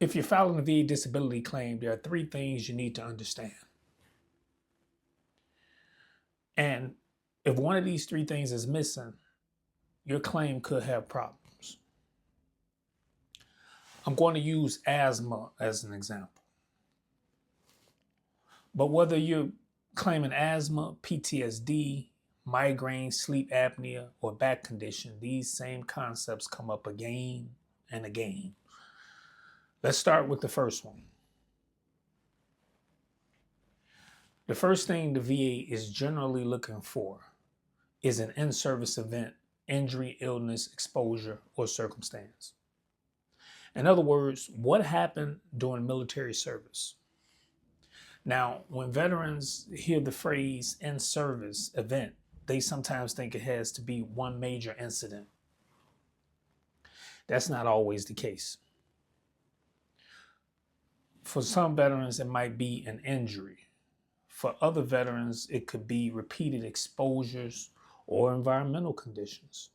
If you're filing a VA disability claim, there are three things you need to understand. And if one of these three things is missing, your claim could have problems. I'm going to use asthma as an example. But whether you're claiming asthma, PTSD, migraine, sleep apnea, or back condition, these same concepts come up again and again. Let's start with the first one. The first thing the VA is generally looking for is an in-service event, injury, illness, exposure, or circumstance. In other words, what happened during military service? Now, when veterans hear the phrase in-service event, they sometimes think it has to be one major incident. That's not always the case. For some veterans, it might be an injury. For other veterans, it could be repeated exposures or environmental conditions.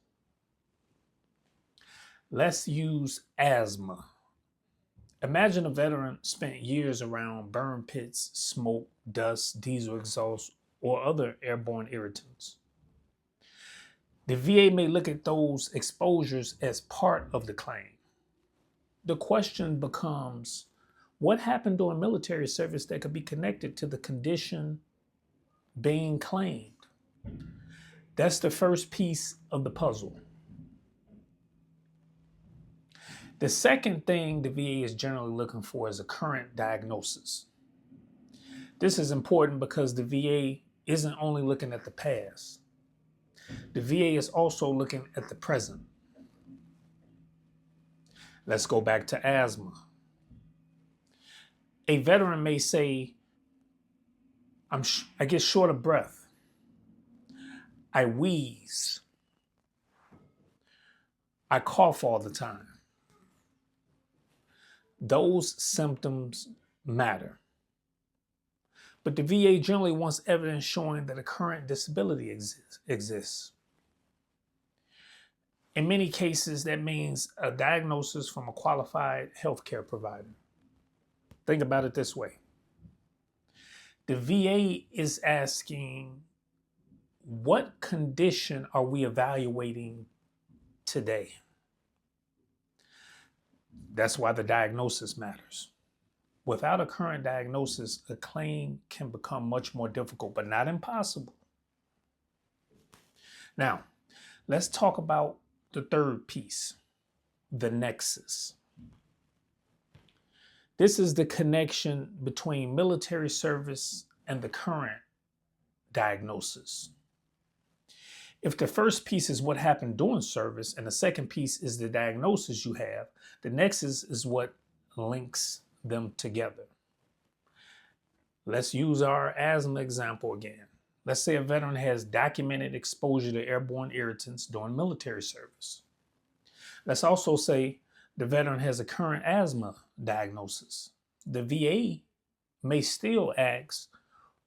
Let's use asthma. Imagine a veteran spent years around burn pits, smoke, dust, diesel exhaust, or other airborne irritants. The VA may look at those exposures as part of the claim. The question becomes, what happened during military service that could be connected to the condition being claimed? That's the first piece of the puzzle. The second thing the VA is generally looking for is a current diagnosis. This is important because the VA isn't only looking at the past. The VA is also looking at the present. Let's go back to asthma. A veteran may say, I get short of breath. I wheeze. I cough all the time. Those symptoms matter. But the VA generally wants evidence showing that a current disability exists. In many cases, that means a diagnosis from a qualified healthcare provider. Think about it this way. The VA is asking, what condition are we evaluating today? That's why the diagnosis matters. Without a current diagnosis, a claim can become much more difficult, but not impossible. Now, let's talk about the third piece, the nexus. This is the connection between military service and the current diagnosis. If the first piece is what happened during service and the second piece is the diagnosis you have, the nexus is what links them together. Let's use our asthma example again. Let's say a veteran has documented exposure to airborne irritants during military service. Let's also say the veteran has a current asthma diagnosis. The VA may still ask,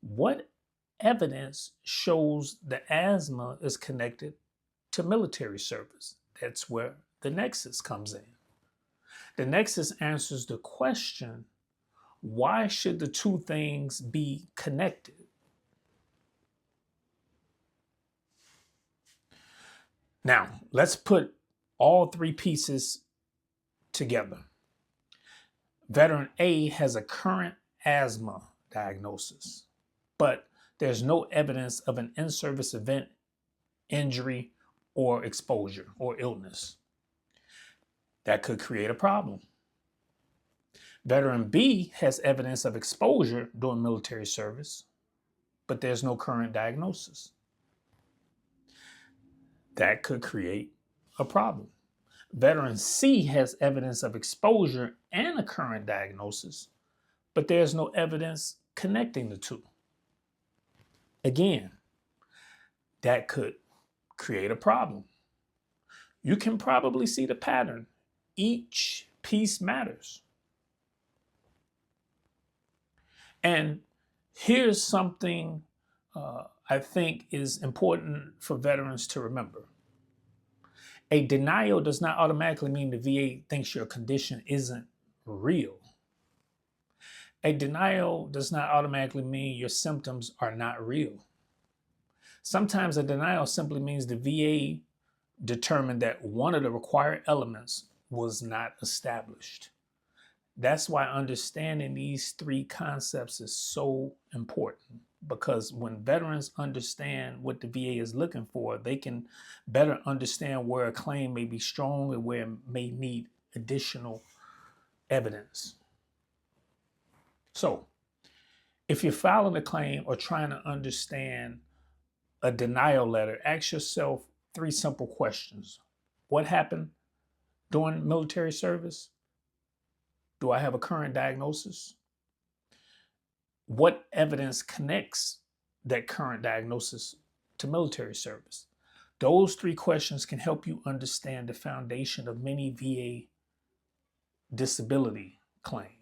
what evidence shows the asthma is connected to military service? That's where the nexus comes in. The nexus answers the question, why should the two things be connected? Now, let's put all three pieces together. Veteran A has a current asthma diagnosis, but there's no evidence of an in-service event, injury, or exposure or illness. That could create a problem. Veteran B has evidence of exposure during military service, but there's no current diagnosis. That could create a problem. Veteran C has evidence of exposure and a current diagnosis, but there's no evidence connecting the two. Again, that could create a problem. You can probably see the pattern. Each piece matters. And here's something I think is important for veterans to remember. A denial does not automatically mean the VA thinks your condition isn't real. A denial does not automatically mean your symptoms are not real. Sometimes a denial simply means the VA determined that one of the required elements was not established. That's why understanding these three concepts is so important, because when veterans understand what the VA is looking for, they can better understand where a claim may be strong and where it may need additional evidence. So, if you're filing a claim or trying to understand a denial letter, ask yourself three simple questions. What happened during military service? Do I have a current diagnosis? What evidence connects that current diagnosis to military service? Those three questions can help you understand the foundation of many VA disability claims.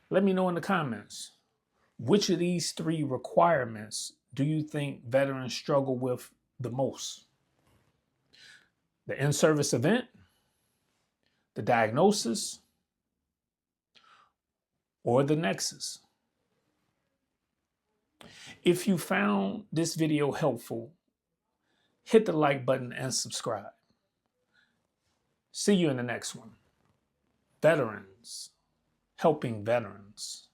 Let me know in the comments, which of these three requirements do you think veterans struggle with the most? The in-service event, the diagnosis, or the Nexus? If you found this video helpful, hit the like button and subscribe. See you in the next one. Veterans helping veterans.